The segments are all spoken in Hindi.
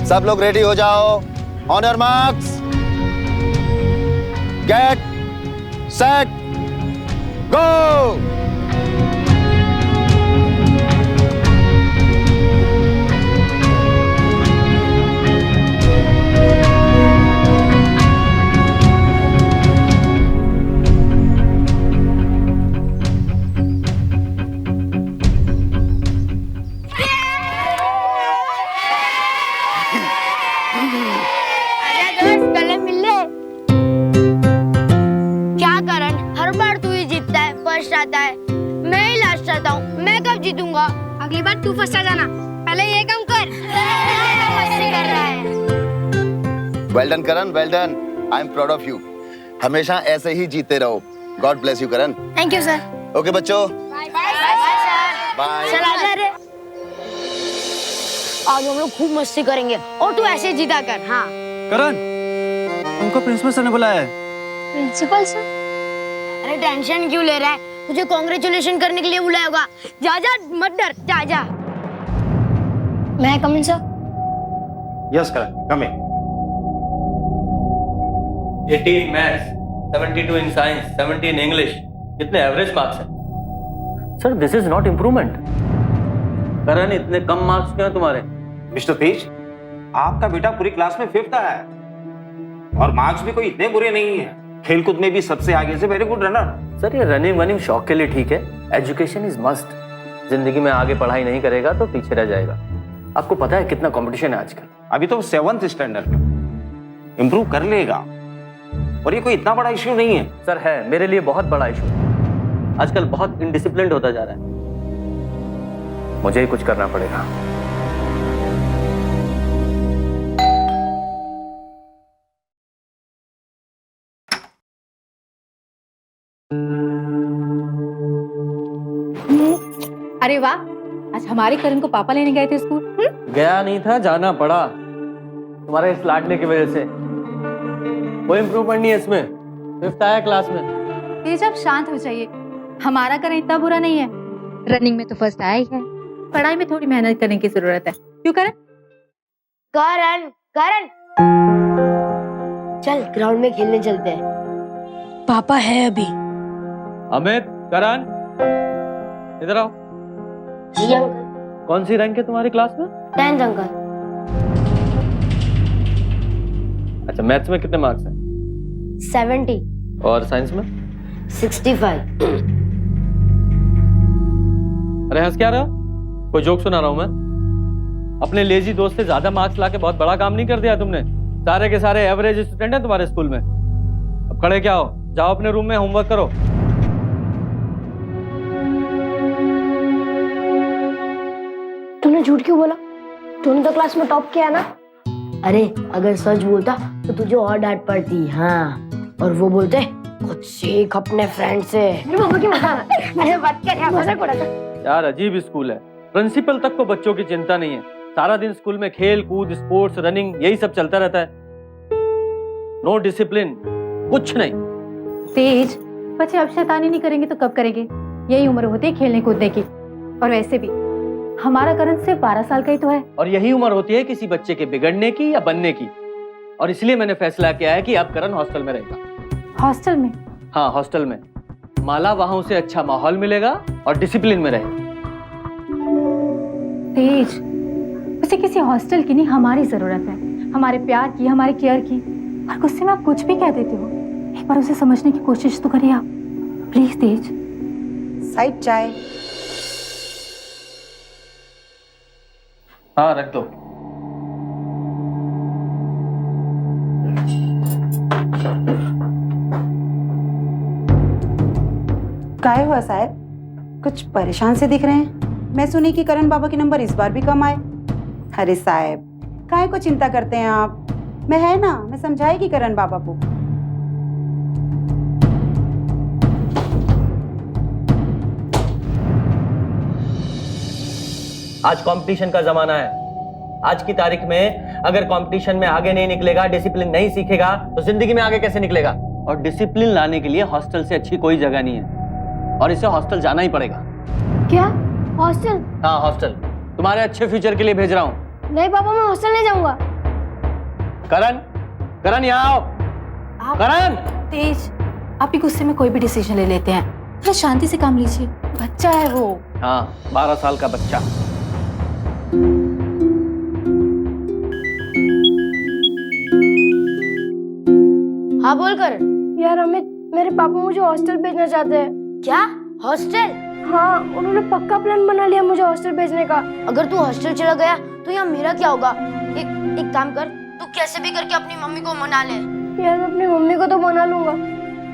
सब लोग रेडी हो जाओ। On your marks, get set go. आता है, मैं ही लास्ट आता हूँ। मैं कब जीतूंगा? अगली बार तू फर्स्ट आ जाना। पहले ये काम कर। मस्ती कर रहा है। Well done Karan, well done. I am proud of you. हमेशा ऐसे ही जीते रहो। God bless you Karan. Thank you sir. Okay बच्चों, बाय सर। बाय। चल आजा रे। आज हम लोग खूब मस्ती करेंगे और तू ऐसे जीता कर। हाँ करण, उनको प्रिंसिपल सर ने बुलाया है। Principal sir? अरे टेंशन क्यों ले रहा है? मुझे कांग्रेचुलेशन करने के लिए बुलाया होगा। जा जा, मत डर, जा जा। मैं come in sir? Yes Karan, come in. 18 maths, 72 in science, 70 in English. कितने एवरेज मार्क्स हैं? Sir this is not improvement. Karan, इतने कम मार्क्स क्यों हैं तुम्हारे? मिस्टर तेज, आपका बेटा पूरी क्लास में 5th आया है और मार्क्स भी कोई इतने बुरे नहीं है। खेलकूद में भी सबसे आगे से वेरी गुड रनर। सर ये रनिंग वनिंग शौक के लिए ठीक है, एजुकेशन इज मस्ट। जिंदगी में आगे पढ़ाई नहीं करेगा तो पीछे रह जाएगा। आपको पता है कितना कंपटीशन है आजकल। अभी तो 7th स्टैंडर्ड में, इम्प्रूव कर लेगा और ये कोई इतना बड़ा इश्यू नहीं है। सर है, मेरे लिए बहुत बड़ा इशू है। आजकल बहुत इनडिसिप्लिन्ड होता जा रहा है। मुझे ही कुछ करना पड़ेगा। अरे वाह, आज हमारे करण को पापा लेने गए थे स्कूल। गया नहीं था, जाना पड़ा तुम्हारे इस लाडले की वजह से। कोई इम्प्रूवमेंट नहीं है इसमें। 5th आया क्लास में। तेज आप शांत हो जाइए। हमारा करण इतना बुरा नहीं है। रनिंग में तो फर्स्ट आया ही है। पढ़ाई में थोड़ी मेहनत करने की जरूरत है। क्यों करण? करण, करण, चल ग्राउंड में खेलने चलते हैं। पापा है अभी। अमित, करण, इधर आओ। जी अंकल। कौन सी रैंक है तुम्हारी क्लास में? 10th uncle. अच्छा, मैथ्स में कितने मार्क्स हैं? 70। और साइंस में? 65। अरे हंस क्या रहे हो? कोई जोक सुना रहा हूं मैं? अपने लेजी दोस्त से ज्यादा मार्क्स लाके बहुत बड़ा काम नहीं कर दिया तुमने। सारे के सारे एवरेज स्टूडेंट हैं तुम्हारे स्कूल में। अब खड़े क्या हो, जाओ अपने रूम में होमवर्क करो। तूने झूठ क्यों बोला? तूने तो क्लास में टॉप किया ना। अरे अगर सच बोलता तो तुझे और डांट पड़ती। हाँ, और वो बोलते खुद सीख अपने फ्रेंड से। अरे बात क्या मजाक उड़ाता। यार अजीब स्कूल है। प्रिंसिपल तक को बच्चों की चिंता नहीं है। सारा दिन स्कूल में खेल कूद, स्पोर्ट्स, रनिंग, यही सब चलता रहता है। नो डिसिप्लिन, कुछ नहीं। तेज, बच्चे अब शैतानी नहीं करेंगे तो कब करेंगे? यही उम्र होती है खेलने कूदने की। और वैसे भी हमारा करण सिर्फ 12 साल का ही तो है। और यही उम्र होती है किसी बच्चे के बिगड़ने की या बनने की। और इसलिए मैंने फैसला किया है कि अब करण हॉस्टल में रहेगा। हॉस्टल में? हाँ, हॉस्टल में। माला वहां उसे अच्छा माहौल मिलेगा और डिसिप्लिन में रहेगा। तेज, उसे किसी हॉस्टल की नहीं, हमारी जरूरत है। हमारे प्यार की, हमारे केयर की। और गुस्से में आप कुछ भी कह देते हो। एक बार उसे समझने की कोशिश तो करिए आप, प्लीज। तेज, साइड चाय। हाँ रख दो। काय हुआ साहब, कुछ परेशान से दिख रहे हैं। मैं सुनी कि करण बाबा के नंबर इस बार भी कम आए। अरे साहब, काय को चिंता करते हैं आप? मैं है ना, मैं समझाएगी करण बाबा को। आज कंपटीशन का जमाना है। आज की तारीख में अगर कंपटीशन में आगे नहीं निकलेगा, डिसिप्लिन नहीं सीखेगा तो जिंदगी में आगे कैसे निकलेगा? और डिसिप्लिन लाने के लिए हॉस्टल से अच्छी कोई जगह नहीं है और इसे हॉस्टल जाना ही पड़ेगा। क्या हॉस्टल? हाँ हॉस्टल, तुम्हारे अच्छे फ्यूचर के लिए भेज रहा हूँ। नहीं पापा, मैं हॉस्टल नहीं जाऊंगा। करण, करण यहाँ आओ। आप करण, तेज, आप ही गुस्से में कोई भी डिसीजन ले लेते हैं। थोड़ा शांति से काम लीजिए, बच्चा है वो। हाँ 12 साल का बच्चा। हाँ बोल कर। यार अमित, मेरे पापा मुझे हॉस्टल भेजना चाहते हैं। क्या हॉस्टल? हाँ, उन्होंने पक्का प्लान बना लिया मुझे हॉस्टल भेजने का। अगर तू हॉस्टल चला गया तो यहाँ मेरा क्या होगा? एक काम कर, तू कैसे भी करके अपनी मम्मी को मना ले। यार मैं अपनी मम्मी को तो मना लूंगा,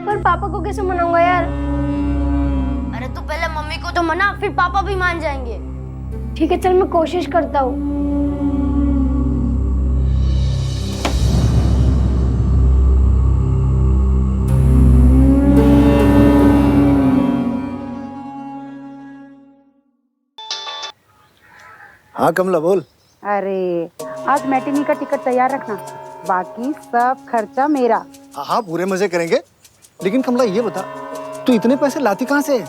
पर पापा को कैसे मनाऊंगा यार? अरे तू पहले मम्मी को तो मना, फिर पापा भी मान जाएंगे। ठीक है चल, मैं कोशिश करता हूँ। हाँ कमला बोल। अरे आज मैटिनी का टिकट तैयार रखना, बाकी सब खर्चा मेरा। हाँ हाँ पूरे मजे करेंगे। लेकिन कमला ये बता, तू इतने पैसे लाती कहाँ से?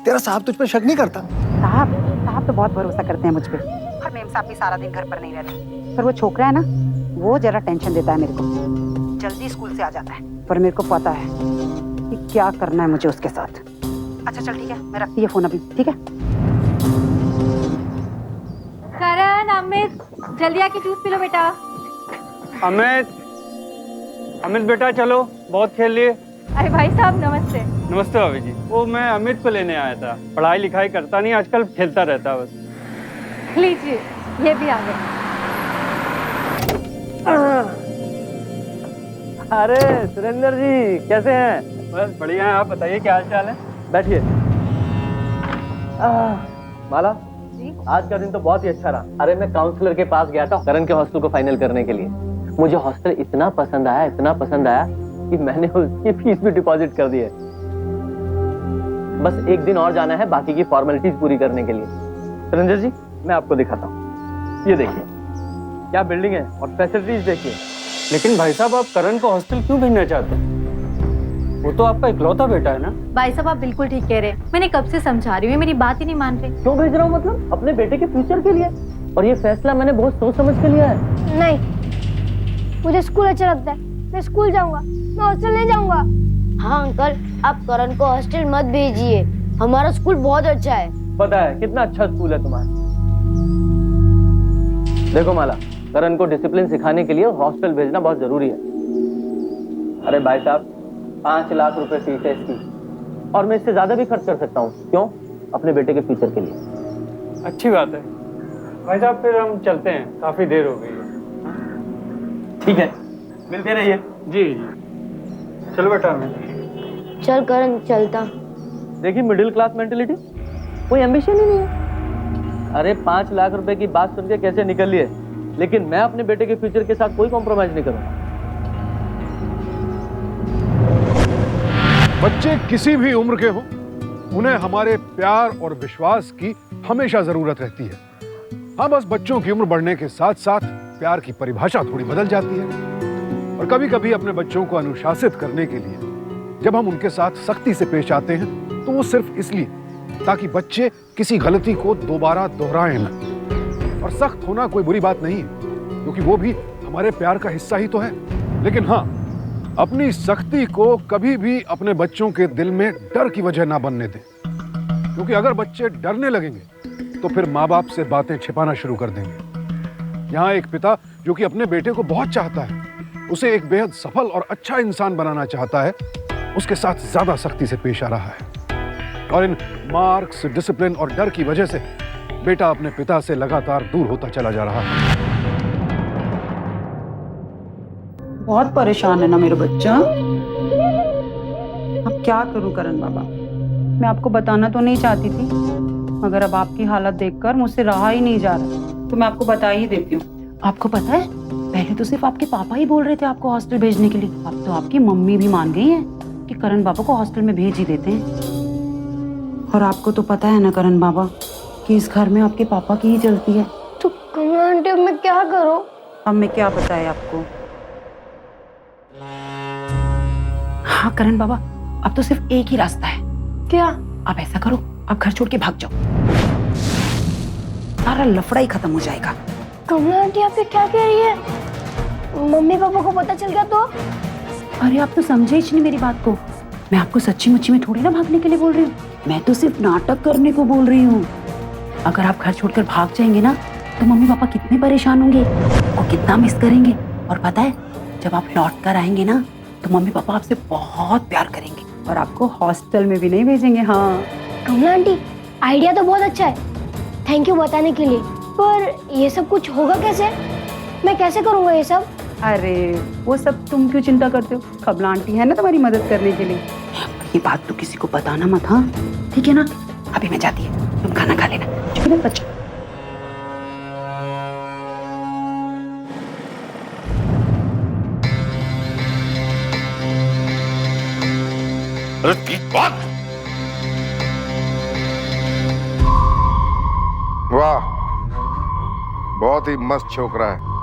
तेरा साहब तुझ पे शक नहीं करता? साहब तो बहुत भरोसा करते हैं मुझ पे, और मेम साहब भी सारा दिन घर पर नहीं रहते। पर वो छोकरा है ना, वो जरा टेंशन देता है मेरे को। जल्दी स्कूल से आ जाता है, पर मेरे को पता है कि क्या करना है मुझे उसके साथ। अच्छा चल ठीक है, मैं रखती है फोन अभी, ठीक है? करण, अमित, जल्दी आके जूस पी लो बेटा। अमित, अमित बेटा चलो, बहुत खेल लिए। अरे भाई साहब नमस्ते। नमस्ते भाभी जी। वो मैं अमित को लेने आया था, पढ़ाई लिखाई करता नहीं आजकल, खेलता रहता है बस। लीजिए, ये भी आ गए। अरे सुरेंद्र जी कैसे हैं? बस बढ़िया है, आप बताइए क्या हाल चाल है? बैठिए। माला जी, आज का दिन तो बहुत ही अच्छा रहा। अरे मैं काउंसलर के पास गया था करण के हॉस्टल को फाइनल करने के लिए। मुझे हॉस्टल इतना पसंद आया कि मैंने उसकी फीस भी डिपॉजिट कर दी है। बस एक दिन और जाना है बाकी की फॉर्मेलिटीज पूरी करने के लिए। सुरेंद्र जी मैं आपको दिखाता हूँ, ये देखिए क्या बिल्डिंग है और फैसिलिटीज देखिए। लेकिन भाई साहब आप करण को हॉस्टल क्यों भेजना चाहते हैं? वो तो आपका इकलौता बेटा है ना। भाई साहब आप बिल्कुल ठीक कह रहे हैं, मैंने कब से समझा रही हूँ, मेरी बात ही नहीं मान रहे। क्यों भेज रहा हूँ? मतलब अपने बेटे के फ्यूचर के लिए, और ये फैसला मैंने बहुत सोच समझ के लिया है। नहीं, मुझे स्कूल अच्छा लगता है, मैं स्कूल जाऊंगा, मैं हॉस्टल नहीं जाऊंगा। हाँ अंकल, आप करण को हॉस्टल मत भेजिए, हमारा स्कूल बहुत अच्छा है। पता है कितना अच्छा स्कूल है तुम्हारा। देखो माला, करण को डिसिप्लिन सिखाने के लिए हॉस्टल भेजना बहुत जरूरी है। अरे भाई साहब 5 लाख रुपए फीस है इसकी, और मैं इससे ज्यादा भी खर्च कर सकता हूँ। क्यों? अपने बेटे के फ्यूचर के लिए। अच्छी बात है भाई साहब, फिर हम चलते हैं, काफी देर हो गई है। ठीक है, मिलते रहिए। जी जी चलो बेटा। चल करण चलता। देखिए मिडिल क्लास मेंटेलिटी, कोई एम्बिशन ही नहीं है। अरे 5 लाख रुपए की बात सुन के कैसे निकल लिए, लेकिन मैं अपने बेटे के फ्यूचर के साथ कोई कॉम्प्रोमाइज नहीं करूंगा। बच्चे किसी भी उम्र के हों, उन्हें हमारे प्यार और विश्वास की हमेशा जरूरत रहती है। हाँ, बस बच्चों की उम्र बढ़ने के साथ साथ प्यार की परिभाषा थोड़ी बदल जाती है, और कभी कभी अपने बच्चों को अनुशासित करने के लिए जब हम उनके साथ सख्ती से पेश आते हैं तो वो सिर्फ इसलिए ताकि बच्चे किसी गलती को दोबारा दोहराएं न। और सख्त होना कोई बुरी बात नहीं है, क्योंकि वो भी हमारे प्यार का हिस्सा ही तो है। लेकिन हाँ, अपनी सख्ती को कभी भी अपने बच्चों के दिल में डर की वजह ना बनने दें, क्योंकि अगर बच्चे डरने लगेंगे तो फिर माँ बाप से बातें छिपाना शुरू कर देंगे। यहाँ एक पिता जो कि अपने बेटे को बहुत चाहता है, उसे एक बेहद सफल और अच्छा इंसान बनाना चाहता है, उसके साथ ज्यादा सख्ती से पेश आ रहा है। और इन मार्क्स, डिसिप्लिन और डर की वजह से बेटा अपने पिता से लगातार दूर होता चला जा रहा है। बहुत परेशान है ना मेरा बच्चा। अब क्या करूं करण बाबा, मैं आपको बताना तो नहीं चाहती थी, मगर अब आपकी हालत देखकर मुझसे रहा ही नहीं जा रहा, तो मैं आपको बता ही देती हूँ। आपको पता है, पहले तो सिर्फ आपके पापा ही बोल रहे थे आपको हॉस्टल भेजने के लिए, अब तो आपकी मम्मी भी मान गई है कि करण बाबा को हॉस्टल में भेज ही देते हैं। और आपको तो पता है ना करण बाबा कि इस घर में आपके पापा की ही चलती है। तो कमला आंटी अब मैं क्या करूं? अब मैं क्या बताए आपको। हाँ करण बाबा, अब तो सिर्फ एक ही रास्ता है। क्या? आप ऐसा करो, आप घर छोड़ के भाग जाओ, सारा लफड़ा ही खत्म हो जाएगा। कमला आंटी आप ये क्या कह रही है? मम्मी पापा को पता चल गया तो? अरे आप तो समझे ही नहीं मेरी बात को। मैं आपको सच्ची मुच्ची में थोड़ी ना भागने के लिए बोल रही हूँ, मैं तो सिर्फ नाटक करने को बोल रही हूँ। अगर आप घर छोड़कर भाग जाएंगे ना तो मम्मी पापा कितने परेशान होंगे और कितना मिस करेंगे। और पता है, जब आप लौट कर आएंगे ना तो मम्मी पापा आपसे बहुत प्यार करेंगे और आपको हॉस्टल में भी नहीं भेजेंगे। हाँ कमला आंटी, आइडिया तो बहुत अच्छा है, थैंक यू बताने के लिए। पर ये सब कुछ होगा कैसे? मैं कैसे करूँगा ये सब? अरे वो सब तुम क्यों चिंता करते हो, कमला आंटी है ना तुम्हारी मदद करने के लिए। ये बात तो किसी को बताना मत, हाँ ठीक है ना? अभी मैं जाती है, तुम खाना खा लेना, ठीक है बच्चों? वाह, बहुत ही मस्त छोकरा है।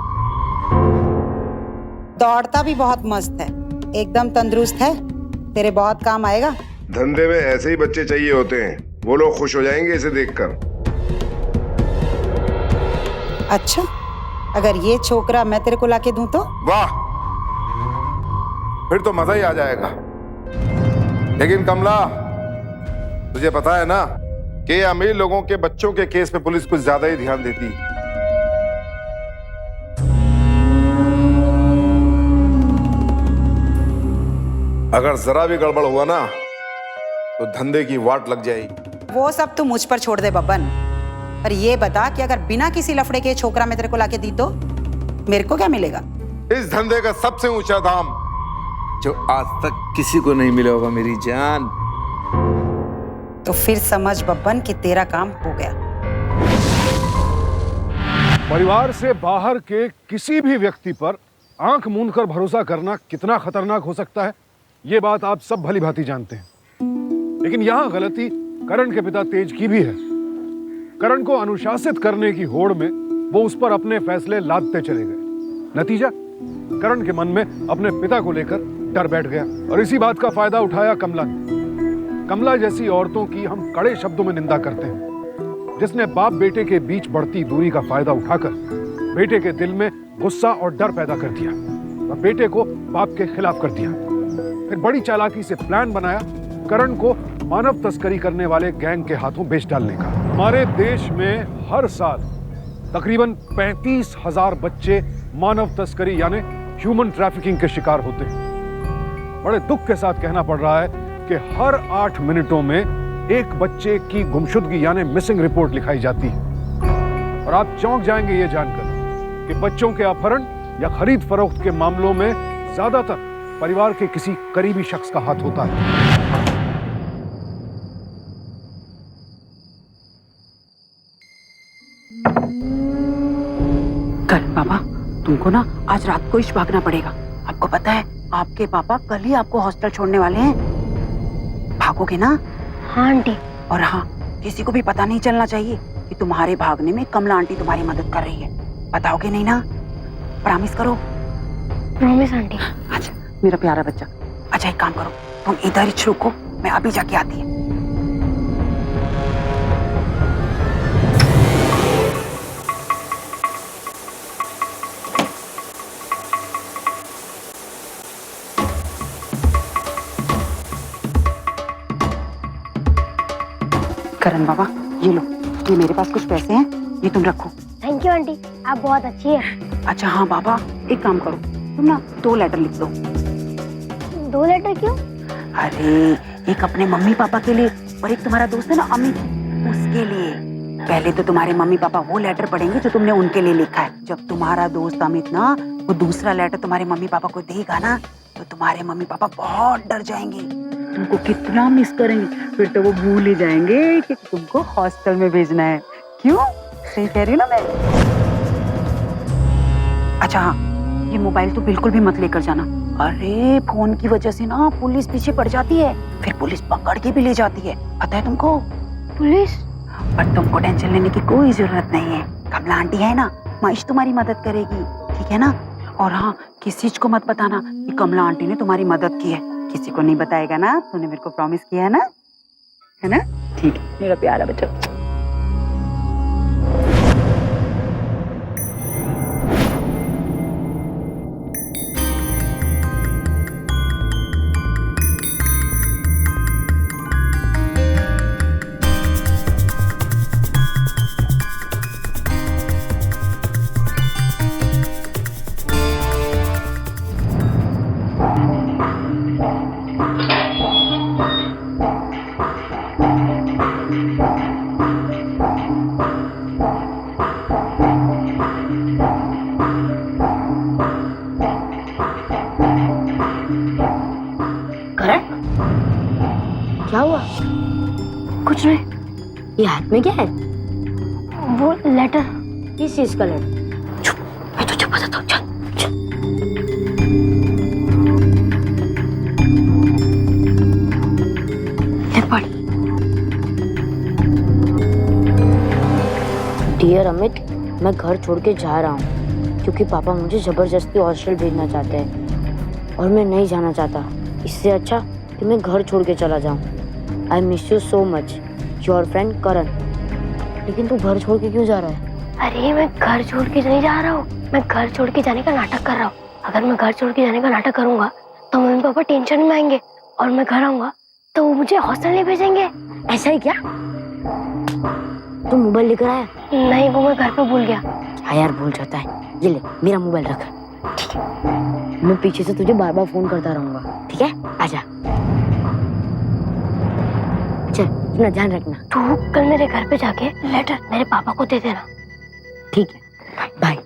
दौड़ता भी बहुत मस्त है, एकदम तंदुरुस्त है, तेरे बहुत काम आएगा। धंधे में ऐसे ही बच्चे चाहिए होते हैं, वो लोग खुश हो जाएंगे इसे देखकर। अच्छा, अगर ये छोकरा मैं तेरे को लाके दूं तो? वाह, फिर तो मजा ही आ जाएगा। लेकिन कमला, तुझे पता है ना कि अमीर लोगों के बच्चों के केस पे पुलिस कुछ ज्यादा ही ध्यान देती है। अगर जरा भी गड़बड़ हुआ ना तो धंधे की वाट लग जाएगी। वो सब तू मुझ पर छोड़ दे बब्बन, पर ये बता कि अगर बिना किसी लफड़े के छोकरा मैं तेरे को लाके दी तो मेरे को क्या मिलेगा? इस धंधे का सबसे ऊंचा दाम जो आज तक किसी को नहीं मिला होगा मेरी जान। तो फिर समझ बब्बन कि तेरा काम हो गया। परिवार से बाहर के किसी भी व्यक्ति पर आंख मूंदकर भरोसा करना कितना खतरनाक हो सकता है, ये बात आप सब भली भांति जानते हैं। लेकिन यहां गलती करण के पिता तेज की भी है। करण को अनुशासित करने की होड़ में वो उस पर अपने फैसले लादते चले गए। नतीजा, करण के मन में अपने पिता को लेकर डर बैठ गया और इसी बात का फायदा उठाया कमला ने। कमला जैसी औरतों की हम कड़े शब्दों में निंदा करते हैं, जिसने बाप बेटे के बीच बढ़ती दूरी का फायदा उठाकर बेटे के दिल में गुस्सा और डर पैदा कर दिया और बेटे को बाप के खिलाफ कर दिया। फिर बड़ी चालाकी से प्लान बनाया करण को मानव तस्करी करने वाले गैंग के हाथों बेच डालने का। हमारे देश में हर साल तकरीबन 35,000 बच्चे मानव तस्करी यानी ह्यूमन ट्रैफिकिंग के शिकार होते हैं। बड़े दुख के साथ कहना पड़ रहा है कि हर 8 मिनटों में एक बच्चे की गुमशुदगी यानी मिसिंग रिपोर्ट लिखाई जाती है। और आप चौंक जाएंगे ये जानकर कि बच्चों के अपहरण या खरीद फरोख्त के मामलों में ज्यादातर परिवार के किसी करीबी शख्स का हाथ होता है। करण बाबा, तुमको ना आज रात को ही भागना पड़ेगा। आपको पता है आपके पापा कल ही आपको हॉस्टल छोड़ने वाले हैं। भागोगे ना? हाँ आंटी। और हाँ, किसी को भी पता नहीं चलना चाहिए कि तुम्हारे भागने में कमला आंटी तुम्हारी मदद कर रही है। बताओगे नहीं ना? प्रॉमिस करो। Promise aunty. अच्छा मेरा प्यारा बच्चा, अच्छा एक काम करो, तुम इधर ही रुको, मैं अभी जाके आती है। करण बाबा, ये लो, ये मेरे पास कुछ पैसे हैं, ये तुम रखो। थैंक यू आंटी, आप बहुत अच्छी है। अच्छा हाँ बाबा, एक काम करो, तुम ना 2 लेटर लिख दो। 2 लेटर क्यों? अरे एक अपने मम्मी पापा के लिए और एक तुम्हारा दोस्त है ना अमित, उसके लिए। पहले तो तुम्हारे मम्मी पापा वो लेटर पढ़ेंगे जो तुमने उनके लिए लिखा है। जब तुम्हारा दोस्त अमित ना वो दूसरा लेटर तुम्हारे मम्मी पापा को देगा ना तो तुम्हारे मम्मी पापा बहुत डर जाएंगे, तुमको कितना मिस करेंगे। फिर तो वो भूल ही जाएंगे कि तुमको हॉस्टल में भेजना है। क्यों? सही कह रही हूँ ना मैं? अच्छा हाँ, ये मोबाइल तो बिल्कुल भी मत लेकर जाना। अरे फोन की वजह से ना पुलिस पीछे पड़ जाती है, फिर पुलिस पकड़ के भी ले जाती है, पता है तुमको? पुलिस? पर तुमको टेंशन लेने की कोई जरूरत नहीं है, कमला आंटी है ना, महेश तुम्हारी मदद करेगी, ठीक है ना? और हाँ, किसी चीज को मत बताना कि कमला आंटी ने तुम्हारी मदद की है, किसी को नहीं बताएगा ना? तूने मेरे को प्रॉमिस किया है ना? है ना? ठीक है मेरा प्यारा बच्चा। कुछ नहीं। ये हाथ में क्या है? वो लेटर। किस चीज का लेटर? चुप, मैं तुझे बताता हूँ। चल चल। ले पढ़। डियर अमित, मैं घर छोड़ के जा रहा हूँ क्योंकि पापा मुझे जबरदस्ती हॉस्टल भेजना चाहते हैं और मैं नहीं जाना चाहता। इससे अच्छा कि मैं घर छोड़ के चला जाऊँ। I miss you so much, your friend Karan. लेकिन तू घर छोड़ के क्यों जा रहा है? अरे मैं घर छोड़ के नहीं जा रहा हूँ, मैं घर छोड़ के जाने का नाटक कर रहा हूँ। अगर मैं घर छोड़ के जाने का नाटक करूंगा तो मम्मी पापा टेंशन में आएंगे और मैं घर आऊंगा तो वो मुझे हॉस्टल नहीं भेजेंगे। ऐसा ही क्या? तू मोबाइल लेकर आया? नहीं, वो मैं घर पे भूल गया। हाँ यार, भूल जाता है। ये ले, मेरा मोबाइल रख। ठीक है, मैं पीछे से तुझे बार बार फोन करता रहूंगा, ठीक है? आजा। चल, अपना ध्यान रखना। तू कल मेरे घर पे जाके लेटर मेरे पापा को दे देना। ठीक है, बाय।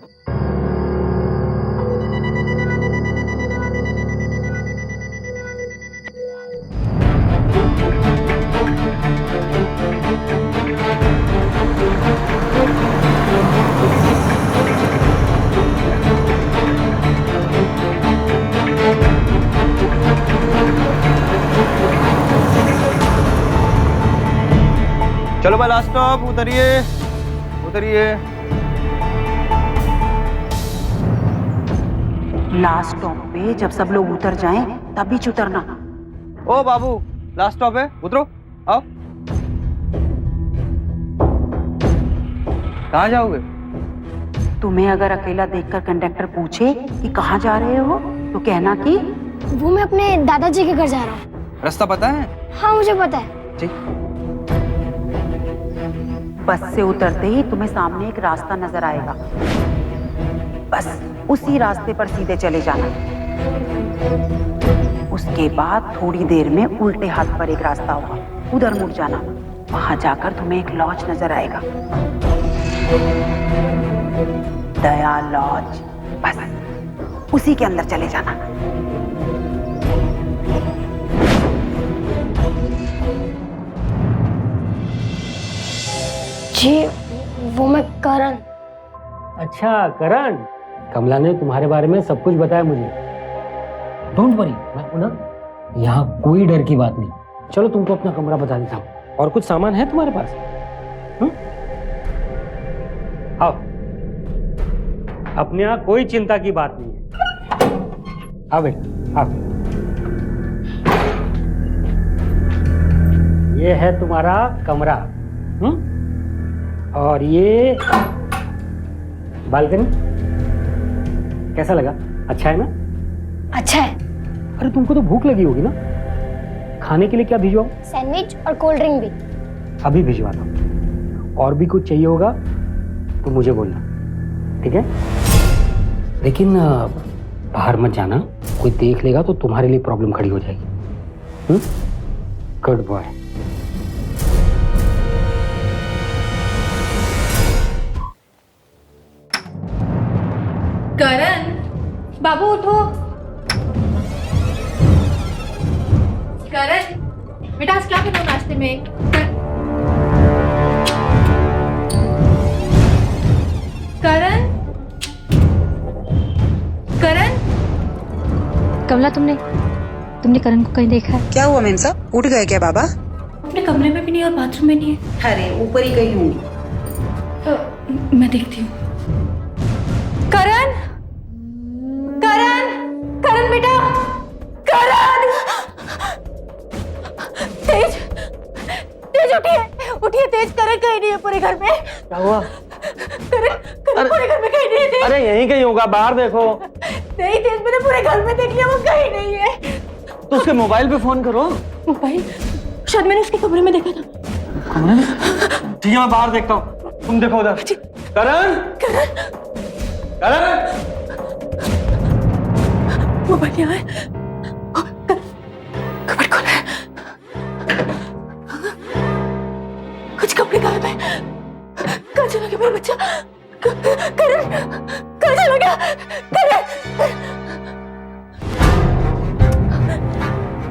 चलो भाई, लास्ट स्टॉप, उतरिए उतरिए। लास्ट स्टॉप पे जब सब लोग उतर जाएं तब बीच उतरना। ओ बाबू, लास्ट स्टॉप है, उतरो, आओ। कहाँ जाओगे? तुम्हें अगर अकेला देखकर कंडक्टर पूछे कि कहाँ जा रहे हो तो कहना कि वो मैं अपने दादाजी के घर जा रहा हूँ। रास्ता पता है? हाँ, मुझे पता है। ठीक। बस से उतरते ही तुम्हें सामने एक रास्ता नजर आएगा, बस उसी रास्ते पर सीधे चले जाना। उसके बाद थोड़ी देर में उल्टे हाथ पर एक रास्ता होगा, उधर मुड़ जाना। वहां जाकर तुम्हें एक लॉज नजर आएगा, दया लॉज। बस उसी के अंदर चले जाना। जी, वो मैं करण। अच्छा करण, कमला ने तुम्हारे बारे में सब कुछ बताया मुझे। डोंट वरी, मैं हूं ना, यहाँ कोई डर की बात नहीं। चलो तुमको अपना कमरा बता देता हूँ। और कुछ सामान है तुम्हारे पास? आओ, अपने यहाँ कोई चिंता की बात नहीं है। आओ बेटा, आओ। ये है तुम्हारा कमरा, और ये बालकनी। कैसा लगा? अच्छा है ना? अच्छा है। अरे तुमको तो भूख लगी होगी ना, खाने के लिए क्या भिजवाऊं? सैंडविच और कोल्ड ड्रिंक भी। अभी भिजवाता हूँ। और भी कुछ चाहिए होगा तो मुझे बोलना, ठीक है? लेकिन बाहर मत जाना, कोई देख लेगा तो तुम्हारे लिए प्रॉब्लम खड़ी हो जाएगी। Good boy. करण, बाबू उठो। करण बेटा, आज क्या बनाओ नाश्ते में? करण, करण। कमला, तुमने करण को कहीं देखा है? क्या हुआ मेनसा, उठ गए क्या बाबा? अपने कमरे में भी नहीं और बाथरूम में नहीं है। अरे ऊपर ही कहीं होंगी। मैं देखती हूँ। करण, करण, करण बेटा, करण। तेज, तेज उठिए, उठिए तेज। करण कहीं नहीं है पूरे घर में। क्या हुआ? करण पूरे घर में कहीं नहीं है तेज। अरे यहीं कहीं होगा, बाहर देखो। नहीं तेज, मैंने पूरे घर में देख लिया, वो कहीं नहीं है। तो उसके मोबाइल पे फोन करो। मोबाइल? शायद मैंने उसके कमरे में देखा था। कमरे में? ठीक है, मैं बाहर देखता हूँ, तुम देखो उधर। करण, करण, मोबाइल यहाँ है। कपड़े खोला है, कुछ कपड़े गायब है। कहाँ चला गया मेरा बच्चा? करण, कहाँ चला गया? करण,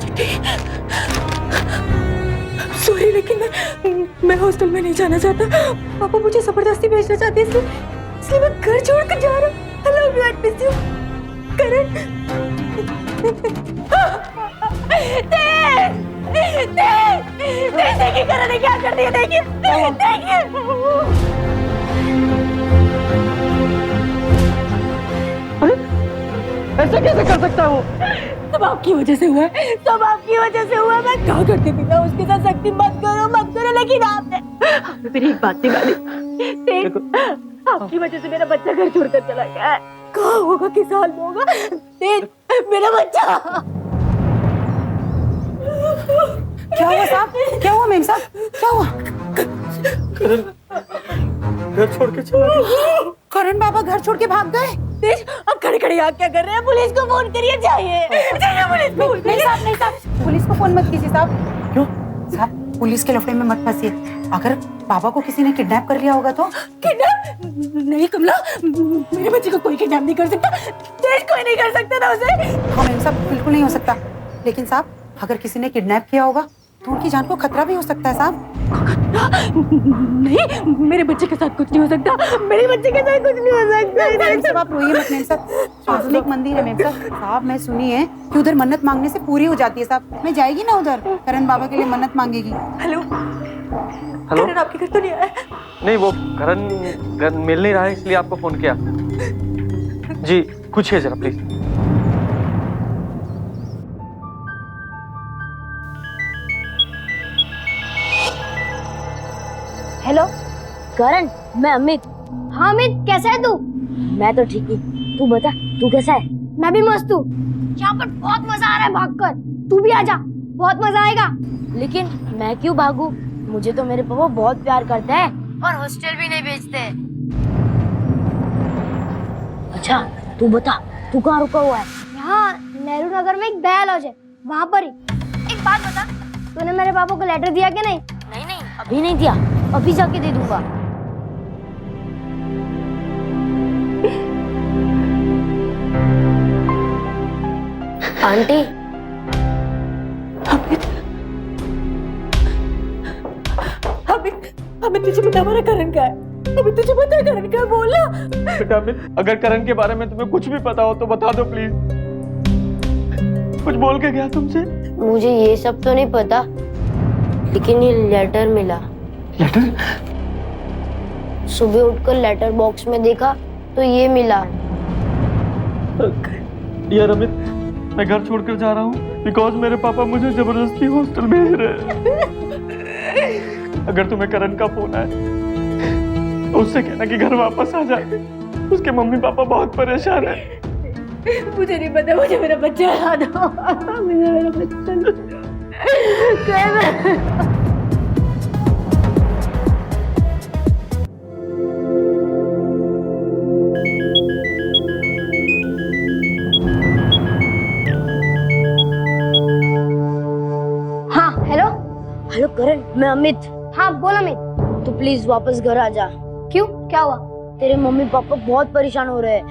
चिट्ठी। सॉरी, लेकिन मैं हॉस्टल में नहीं जाना चाहता। पापा मुझे जबरदस्ती भेजना चाहते हैं, इसलिए मैं घर छोड़कर जा रहा हूँ। I love you and miss you Karan. देखिए करण ने क्या कर दिया, देखिए देखिए। ऐसा कैसे कर सकता है वो? सब आपकी वजह से हुआ है, सब आपकी वजह से हुआ है। मैं क्या करती थी ना उसके साथ सख्ती मत करो, लेकिन आपने मेरी एक बात निकाली। आपकी वजह से मेरा बच्चा घर छोड़कर चला गया है। कहाँ होगा, किस हाल में होगा मेरा बच्चा? क्या हुआ साहब? क्या हुआ मेम साहब? क्या हुआ? घर छोड़ के चला गया। करण बाबा घर छोड़ के भाग गए? अब खड़े खड़े आप क्या कर रहे हैं? पुलिस को फोन करिए, जाइए पुलिस को। नहीं साहब, पुलिस को फोन मत कीजिए साहब। क्यों साहब? पुलिस के लफड़े में मत फंसिए। अगर बाबा को किसी ने किडनैप कर लिया होगा तो? किडनैप नहीं कमला, मेरे बच्चे को कोई किडनैप नहीं कर सकता। देश कोई नहीं कर सकता ना उसे। हाँ मैम साहब, बिल्कुल नहीं हो सकता। लेकिन साहब अगर किसी ने किडनैप किया होगा तो उनकी जान को खतरा भी हो सकता है साहब। नहीं, मेरे बच्चे के साथ कुछ नहीं हो सकता। मेरे बच्चे के साथ कुछ नहीं हो सकता। मैम साहब आप रोइए मत। मैम साहब आधुनिक मंदिर है मैम साहब मैं सुनी है कि उधर मन्नत मांगने से पूरी हो जाती है साहब। मैं जाएगी ना उधर, करण बाबा के लिए मन्नत मांगेगी। हेलो हेलो, करण आपके घर तो नहीं आया? नहीं, वो करण मिल नहीं रहा है, इसलिए आपको फोन किया। जी पूछिए जरा प्लीज। हेलो करण, मैं अमित। हाँ अमित, कैसा है तू? मैं तो ठीक ही, तू बता तू कैसा है? मैं भी मस्त हूँ। यहाँ पर बहुत मजा आ रहा है भागकर। तू भी आजा, बहुत मजा आएगा। लेकिन मैं क्यों भागूं? मुझे तो मेरे पापा बहुत प्यार करते हैं और हॉस्टल भी नहीं भेजते। अच्छा तू बता, तू कहाँ रुका हुआ है? यहाँ नेहरू नगर में एक दया लॉज है, वहाँ पर ही। एक बात बता, तूने मेरे पापा को लेटर दिया कि नहीं? नहीं, अभी नहीं दिया, अभी जाके दे दूंगा। आंटी अमित तुझे पता हमारा करण का है? अमित तुझे पता है करण का? बोला बेटा अमित, अगर करण के बारे में तुम्हें कुछ भी पता हो तो बता दो प्लीज। कुछ बोल के गया तुमसे? मुझे ये सब तो नहीं पता, लेकिन ये लेटर मिला। लेटर? सुबह उठकर लेटर बॉक्स में देखा तो ये मिला। यार अमित, मैं घर छोड़कर जा रहा हूँ बिकॉज मेरे पापा मुझे जबरदस्ती हॉस्टल भेज रहे हैं। अगर तुम्हें करण का फोन आए तो उससे कहना कि घर वापस आ जाए। उसके मम्मी पापा बहुत परेशान हैं। मुझे नहीं पता, मुझे मेरा बच्चा ला दो। मुझे मेरा बच्चा हेलो करण, मैं अमित। हाँ बोल अमित। तू प्लीज वापस घर आ जा। क्यों, क्या हुआ? तेरे मम्मी पापा बहुत परेशान हो रहे हैं।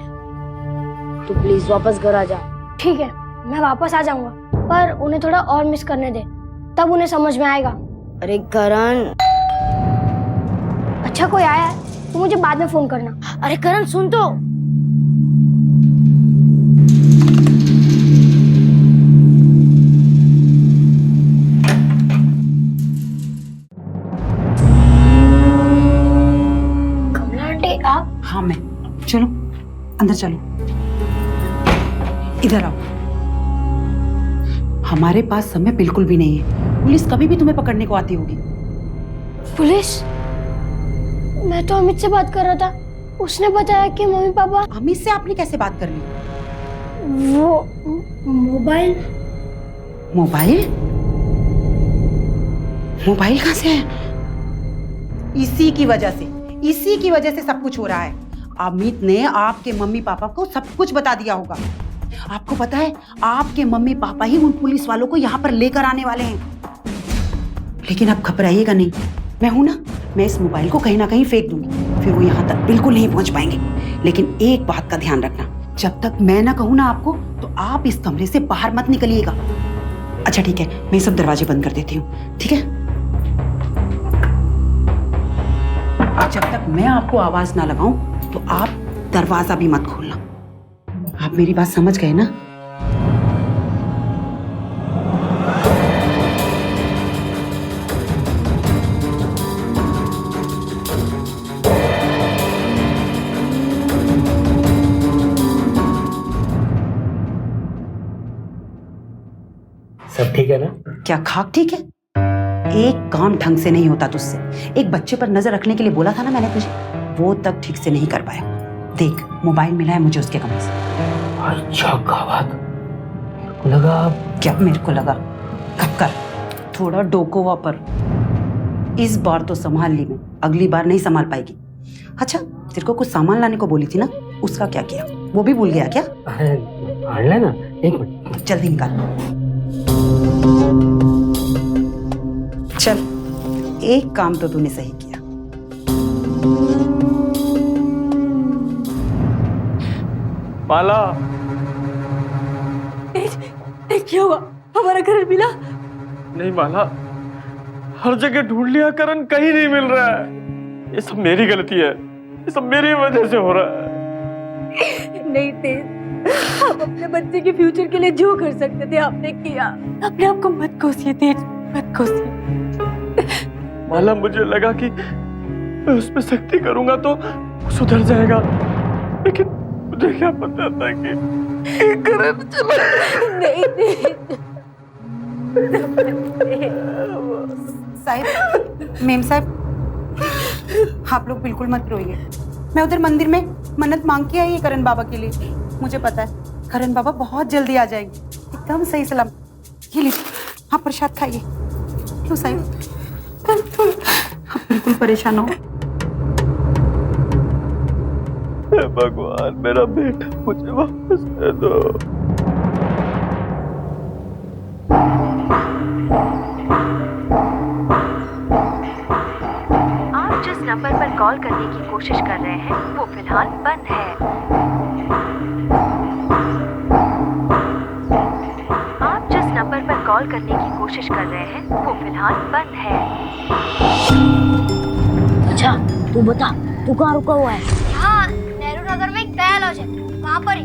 तू प्लीज वापस घर आ जा। ठीक है, मैं वापस आ जाऊंगा, पर उन्हें थोड़ा और मिस करने दे, तब उन्हें समझ में आएगा। अरे करण। अच्छा कोई आया है तो मुझे बाद में फोन करना। अरे करण सुन तो। हाँ मैं, चलो अंदर चलो, इधर आओ। हमारे पास समय बिल्कुल भी नहीं है, पुलिस कभी भी तुम्हें पकड़ने को आती होगी। पुलिस? मैं तो अमित से बात कर रहा था, उसने बताया कि मम्मी पापा। अमित से आपने कैसे बात कर ली? वो मोबाइल कहाँ से है? इसी की वजह से सब कुछ हो रहा है। अमित ने आपके मम्मी पापा को सब कुछ बता दिया होगा। आपको पता है, आपके मम्मी पापा ही उन पुलिस वालों को यहाँ पर लेकर आने वाले हैं। लेकिन आप घबराइएगा नहीं, मैं हूं ना, मैं इस मोबाइल को कहीं ना कहीं फेंक दूंगी, फिर वो यहाँ तक बिल्कुल नहीं पहुंच पाएंगे। लेकिन एक बात का ध्यान रखना, जब तक मैं ना कहूँ ना आपको, तो आप इस कमरे से बाहर मत निकलिएगा। अच्छा ठीक है, मैं सब दरवाजे बंद कर देती हूँ, ठीक है? और जब तक मैं आपको आवाज ना लगाऊं तो आप दरवाजा भी मत खोलना। आप मेरी बात समझ गए ना? सब ठीक है ना? क्या खाक ठीक है? एक काम ढंग से नहीं होता तुझसे। एक बच्चे पर नजर रखने के लिए बोला था ना मैंने तुझे, वो तक ठीक से नहीं कर पाया। देख, मोबाइल मिला है मुझे उसके कमरे से। अच्छा बात, मेरे को लगा। क्या मेरे को लगा? कब कर, थोड़ा डोकोवा पर। इस बार तो संभाल ली मैं, अगली बार नहीं संभाल पाएगी। अच्छा, तेरे को कुछ सामान लाने को बोली थी ना, उसका क्या किया? वो भी भूल गया क्या? अरे आन लेना, एक मिनट। जल्दी निकाल। चल, एक काम तो तूने सही किया। माला, क्या हुआ? हमारा घर मिला? नहीं माला, हर जगह ढूंढ लिया करण, कहीं नहीं मिल रहा है। ये सब मेरी गलती है, ये सब मेरी वजह से हो रहा है। नहीं तेज, आप अपने बच्चे के फ्यूचर के लिए जो कर सकते थे आपने किया। अपने आप को मत कोसिए तेज, मत कोसिए। माला, मुझे लगा कि मैं उस पर सख्ती करूंगा तो सुधर जाएगा, लेकिन मुझे क्या पता था कि करण चला। नहीं तेज। साहिब, मेम साहब, आप लोग बिल्कुल मत रोइए। मैं उधर मंदिर में मन्नत मांग के आई है करण बाबा के लिए। मुझे पता है करण बाबा बहुत जल्दी आ जाएंगे, एकदम सही सलाम। ये लीजिए, आप प्रसाद खाइए। क्यों साहिब, आप बिल्कुल परेशान हो। भगवान, मेरा बेटा मुझे वापस दे दो। आप जिस नंबर पर कॉल करने की कोशिश कर रहे हैं वो फिलहाल बंद है। आप जिस नंबर पर कॉल करने की कोशिश कर रहे हैं वो फिलहाल बंद है। अच्छा, तू बता, तू कहाँ रुका हुआ है? हाँ, नेहरू नगर में एक तय लॉज है, वहाँ पर ही।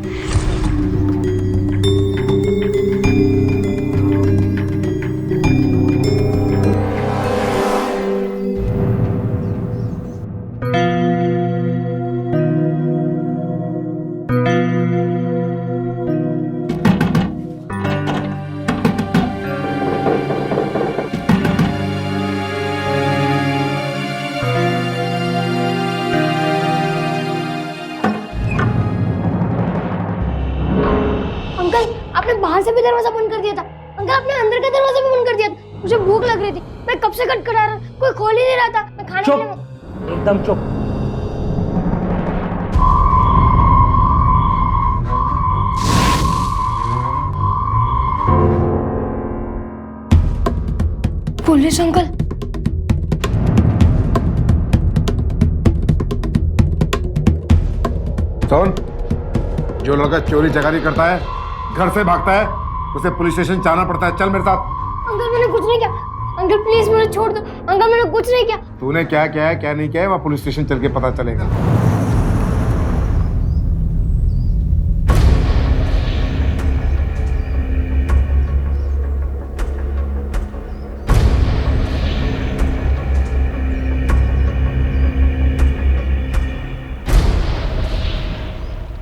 आपने बाहर से भी दरवाजा बंद कर दिया था। अंकल, आपने अंदर का दरवाजा भी बंद कर दिया था। मुझे भूख लग रही थी, मैं कब से खटखटा रहा, कोई खोल ही नहीं रहा था। मैं खाने के लिए एकदम चुप। Police uncle. सुन, जो लड़का चोरी चकारी करता है, घर से भागता है, उसे पुलिस स्टेशन जाना पड़ता है। चल मेरे साथ। अंकल, मैंने कुछ नहीं किया। अंकल प्लीज मुझे छोड़ दो। अंकल, मैंने कुछ नहीं किया। तूने क्या किया है, क्या नहीं किया है, वहाँ पुलिस स्टेशन चल के पता चलेगा।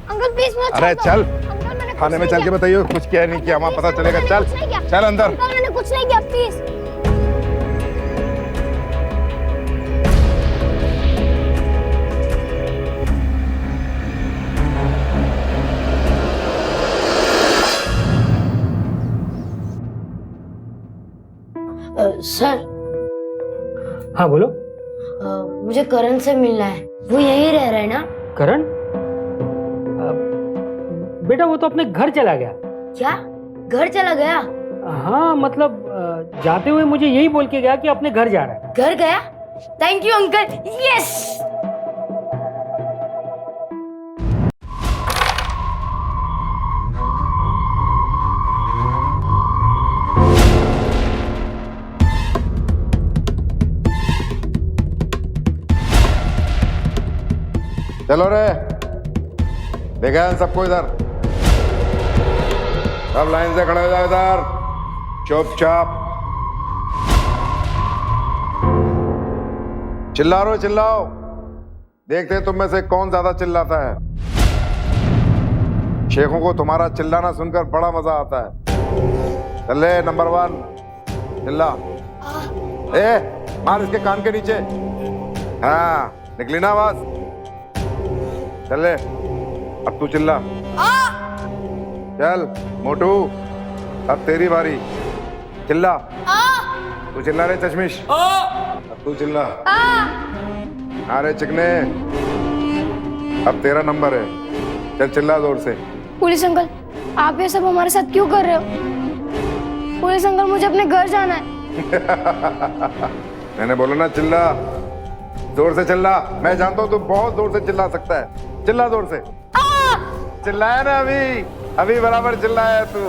अंकल प्लीज मुझे अरे छोड़ दो। चल, थाने में चल के बताइए कुछ किया नहीं किया, वहाँ पता चलेगा। चल चल अंदर। अंकल, मैंने कुछ नहीं किया, प्लीज। सर। हाँ बोलो। मुझे करण से मिलना है, वो यहीं रह रहा है ना? करण? बेटा वो तो अपने घर चला गया। क्या? घर चला गया? हाँ मतलब जाते हुए मुझे यही बोल के गया कि अपने घर जा रहा है। घर गया? Thank you uncle. यस। चलो रे, देखा है सबको इधर, सब लाइन से खड़े हो जाओ इधर, चुपचाप। चिल्लाओ चिल्लाओ, देखते हैं तुम में से कौन ज्यादा चिल्लाता है। शेखों को तुम्हारा चिल्लाना सुनकर बड़ा मजा आता है। चले नंबर 1, चिल्ला। मार इसके कान के नीचे। हाँ, निकली ना आवाज? चले, अब तू चिल्ला। चल मोटू, अब तेरी बारी, चिल्ला। तू चिल्ला रे चश्मिश। अब तू चिल्ला। अरे चिकने, अब तेरा नंबर है, चल चिल्ला जोर से। पुलिस अंकल, आप ये सब हमारे साथ क्यों कर रहे हो? पुलिस अंकल, मुझे अपने घर जाना है। मैंने बोला ना चिल्ला, जोर से चिल्ला। मैं जानता हूँ तू बहुत जोर से चिल्ला सकता है, चिल्ला जोर से। चिल्लाया ना अभी, अभी बराबर चिल्लाया तू।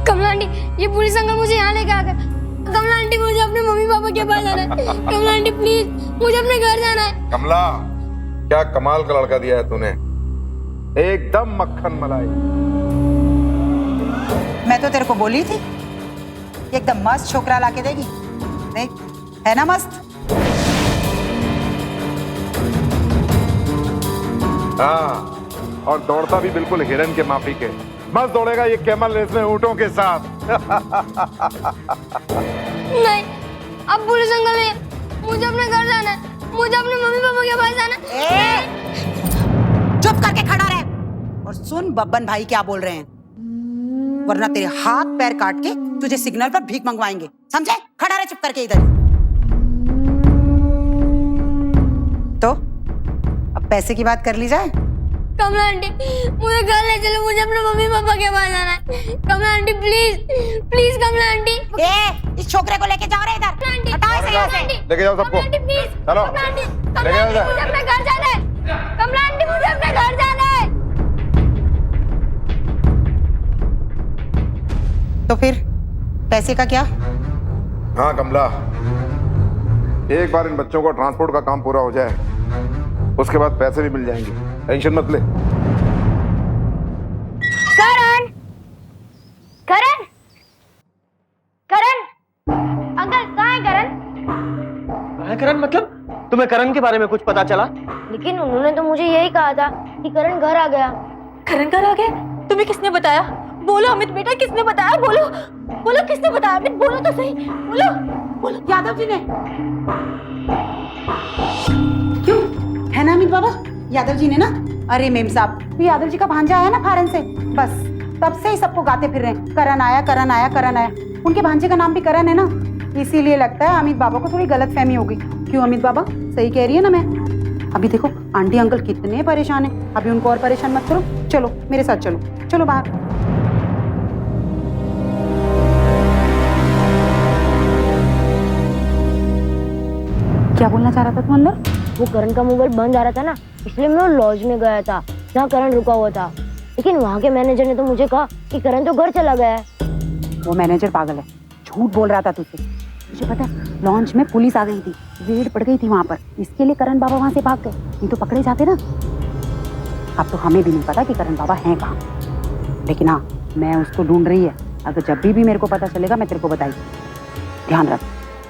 कमला आंटी, ये पुलिस अंकल मुझे यहाँ लेके आ गए। कमला आंटी, मुझे अपने मम्मी पापा के पास जाना है। कमला आंटी प्लीज, मुझे अपने घर जाना है। कमला, क्या कमाल का लड़का दिया है तूने, एकदम मक्खन मलाई। मैं तो तेरे को बोली थी एकदम मस्त छोकरा लाके देगी, नहीं है ना मस्त? हाँ, और दौड़ता भी बिल्कुल हिरन के माफी के। मस्त दौड़ेगा ये कैमल रेस में ऊंटों के साथ। नहीं, अब पुलिस अंकल नहीं, मुझे अपने घर जाना है। मुझे अपने मम्मी पापा के पास जाना है। चुप करके खड़ा रह और सुन बब्बन भाई क्या बोल रहे हैं, वरना तेरे हाथ पैर काट के तुझे सिग्नल पर भीख मंगवाएंगे, समझे? खड़ा रह चुप करके इधर। तो अब पैसे की बात कर ली जाए। कमला आंटी, मुझे घर ले चलो, मुझे अपने मम्मी पापा के पास जाना है। Kamla aunty please, please Kamla aunty. इस छोकरे को लेके जाओ रे इधर, हटाओ इसे यहाँ से। लेके जाओ सबको, चलो लेके जाओ। मुझे अपने घर जाना है। कमला आंटी, मुझे अपने घर जाना है। तो फिर पैसे का क्या? हाँ कमला, एक बार इन बच्चों को ट्रांसपोर्ट का काम पूरा हो जाए, उसके बाद पैसे भी मिल जाएंगे, टेंशन मत ले। करण, करण, करण, अंकल कहाँ है करण? करण मतलब? तुम्हें करण के बारे में कुछ पता चला? लेकिन उन्होंने तो मुझे यही कहा था कि करण घर आ गया। करण घर आ गया? तुम्हें किसने बताया? बोलो अमित बेटा, किसने बताया? बोलो बोलो, किसने बताया? अमित बोलो तो सही, बोलो बोलो। यादव जी ने। क्यों, है ना अमित बाबा? यादव जी ने ना। अरे मेम साहब, तो यादव जी का भांजा आया ना फॉरेन से, बस तब से ही सबको गाते फिर रहे हैं, करण आया करण आया करण आया। उनके भांजे का नाम भी करण है ना, इसीलिए लगता है अमित बाबा को थोड़ी गलतफहमी हो गई। क्यों अमित बाबा, सही कह रही है ना मैं? अभी देखो आंटी अंकल कितने परेशान है, अभी उनको और परेशान मत करो। चलो मेरे साथ चलो, चलो बाहर। क्या बोलना चाह रहा था तू अंदर? वो करण का मोबाइल बंद आ रहा था ना, इसलिए मैं लॉज में गया था जहाँ करण रुका हुआ था। लेकिन वहाँ के मैनेजर ने तो मुझे कहा कि करण तो घर चला गया है। वो मैनेजर पागल है, झूठ बोल रहा था तुझसे। मुझे पता है, लॉन्च में पुलिस आ गई थी, रेड पड़ गई थी वहाँ पर, इसके लिए करण बाबा वहाँ से भाग गए, नहीं तो पकड़े जाते ना। अब तो हमें भी नहीं पता कि करण बाबा हैं कहाँ, लेकिन हाँ मैं उसको ढूंढ रही है। अगर जब भी मेरे को पता चलेगा मैं तेरे को बताऊंगी। ध्यान रख,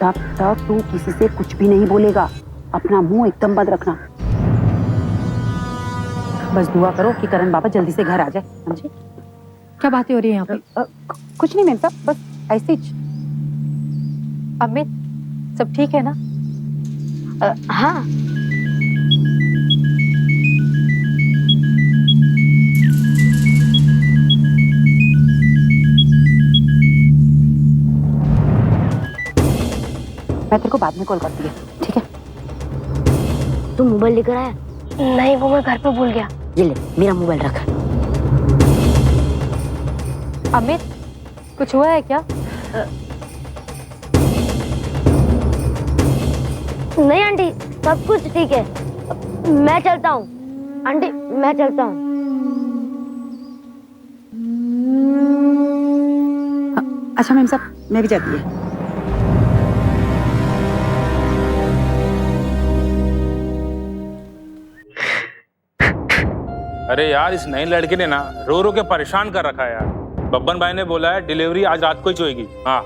तब तक तू किसी से कुछ भी नहीं बोलेगा, अपना मुंह एकदम बंद रखना। बस दुआ करो कि करण बाबा जल्दी से घर आ जाए, समझे? क्या बातें हो रही है यहाँ पे? कुछ नहीं मेम साहब, बस ऐसे ही। अमित, सब ठीक है ना? हाँ। मैं तेरे को बाद में कॉल करती है, ठीक है? तू मोबाइल लेकर आया? नहीं, वो मैं घर पे भूल गया। ये ले, मेरा मोबाइल रख। अमित, कुछ हुआ है क्या? नहीं आंटी, सब कुछ ठीक है। मैं चलता हूँ आंटी, मैं चलता हूँ। अच्छा मैम साहब, मैं भी जाती है। अरे यार इस नई लड़के ने ना रो रो के परेशान कर रखा है यार। बब्बन भाई ने बोला है डिलीवरी आज रात को ही होगी। हाँ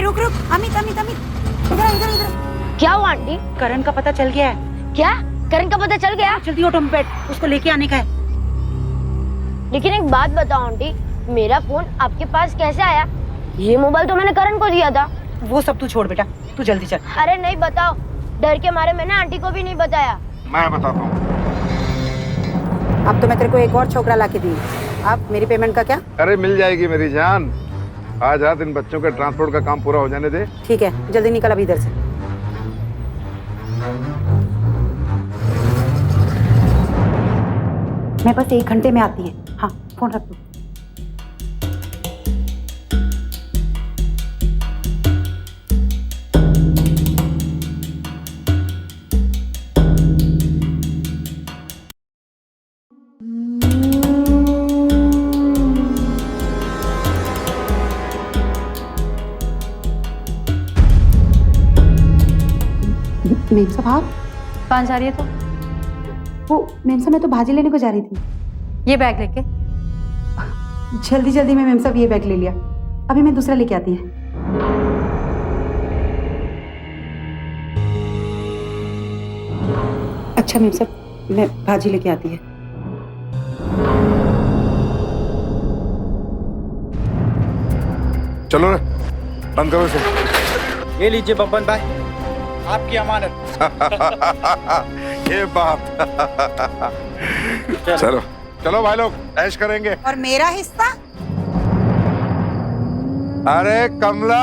रुक रुक, अमित अमित अमित, इधर इधर इधर। क्या हुआ आंटी? करण का पता चल गया है। क्या? करण का पता चल गया? जल्दी ऑटो में बैठ, उसको लेके आने का है। लेकिन एक बात बताओ आंटी, मेरा फोन आपके पास कैसे आया? ये मोबाइल तो मैंने करण को दिया था। वो सब तू छोड़ बेटा, तू जल्दी चल। अरे नहीं बताओ, डर के मारे मैंने आंटी को भी नहीं बताया। मैं बताता हूँ। अब तो मैं तेरे को एक और छोकरा ला के दी। अब मेरी पेमेंट का क्या? अरे मिल जाएगी मेरी जान, आज रात इन बच्चों के ट्रांसपोर्ट का काम पूरा हो जाने दे। ठीक है, जल्दी निकल अभी इधर से। मैं बस 1 घंटे में आती है। हाँ, फोन रख दो। मेमसा भाव कहाँ जा रही है तो? वो मेमसा, मैं तो भाजी लेने को जा रही थी। ये बैग लेके? जल्दी जल्दी में मेमसा ये बैग ले लिया, अभी मैं दूसरा लेके आती है। अच्छा मेमसा, मैं भाजी लेके आती है। चलो रे, बंद करो इसे। ये लीजिए बब्बन भाई, आपकी अमानत। ये बात। चलो चलो भाई लोग, ऐश करेंगे। और मेरा हिस्सा? अरे कमला,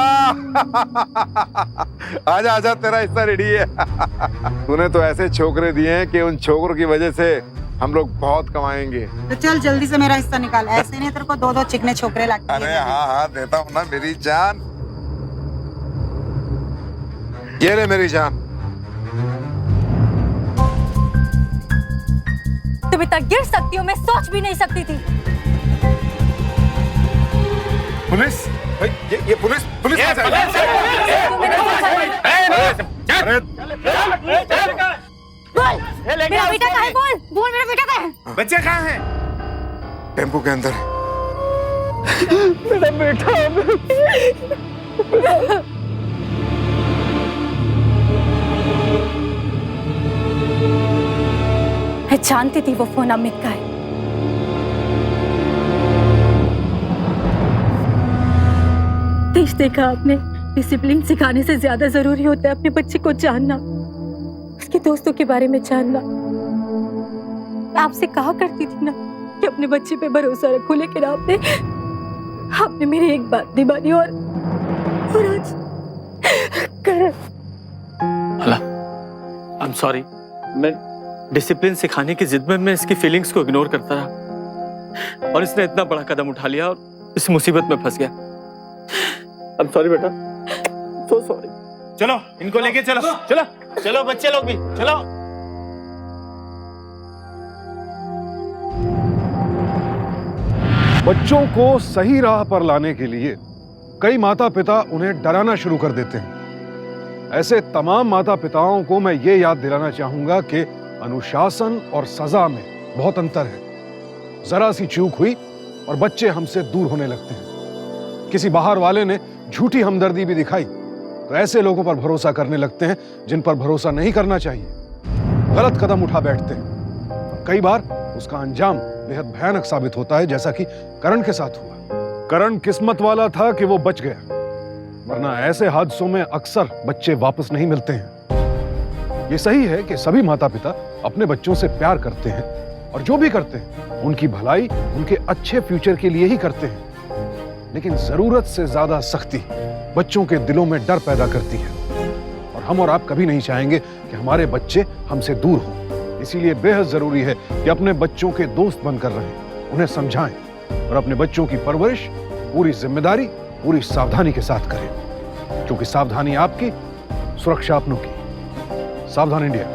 आजा आजा, तेरा हिस्सा रेडी है। तूने तो ऐसे छोकरे दिए हैं कि उन छोकरों की वजह से हम लोग बहुत कमाएंगे। तो चल जल्दी से मेरा हिस्सा निकाल, ऐसे नहीं तेरे को 2-2 चिकने छोकरे लगते हैं। अरे हाँ हाँ, देता हूँ ना मेरी जान। ये ले मेरी जान। तुम इतना गिर सकती हो, मैं सोच भी नहीं सकती थी। पुलिस? भाई ये पुलिस कहाँ से आई? मेरा बेटा कहाँ है? बोल मेरा बेटा कहाँ है? बच्चे कहाँ हैं? टेम्पो के अंदर। मेरा बेटा। मैं जानती थी वो फोन अमित का है। देश देखा आपने, डिसिप्लिन सिखाने से ज्यादा जरूरी होता है अपने बच्चे को जानना, उसके दोस्तों के बारे में जानना। आपसे कहा करती थी ना कि अपने बच्चे पे भरोसा रखो, लेकिन आपने मेरी एक बात नहीं मानी और आज आई एम सॉरी। मैं डिसिप्लिन सिखाने की जिद में मैं इसकी फीलिंग्स को इग्नोर करता रहा और इसने इतना बड़ा कदम उठा लिया और इस मुसीबत में फंस गया। आई एम सॉरी बेटा, सो सॉरी। चलो इनको लेके चलो, चलो चलो बच्चे लोग भी चलो। बच्चों को सही राह पर लाने के लिए कई माता पिता उन्हें डराना शुरू कर देते हैं। ऐसे तमाम माता पिताओं को मैं ये याद दिलाना चाहूंगा कि अनुशासन और सजा में बहुत अंतर है। जरा सी चूक हुई और बच्चे हमसे दूर होने लगते हैं। किसी बाहर वाले ने झूठी हमदर्दी भी दिखाई तो ऐसे लोगों पर भरोसा करने लगते हैं जिन पर भरोसा नहीं करना चाहिए। गलत कदम उठा बैठते हैं और कई बार उसका अंजाम बेहद भयानक साबित होता है, जैसा कि करण के साथ हुआ। करण किस्मत वाला था कि वो बच गया, वरना ऐसे हादसों में अक्सर बच्चे वापस नहीं मिलते हैं। ये सही है कि सभी माता पिता अपने बच्चों से प्यार करते हैं और जो भी करते हैं उनकी भलाई, उनके अच्छे फ्यूचर के लिए ही करते हैं। लेकिन जरूरत से ज्यादा सख्ती बच्चों के दिलों में डर पैदा करती है और हम और आप कभी नहीं चाहेंगे कि हमारे बच्चे हमसे दूर हों। इसीलिए बेहद जरूरी है कि अपने बच्चों के दोस्त बनकर रहें, उन्हें समझाएं और अपने बच्चों की परवरिश पूरी जिम्मेदारी, पूरी सावधानी के साथ करें, क्योंकि सावधानी आपकी, सुरक्षा अपनों की। सावधान इंडिया।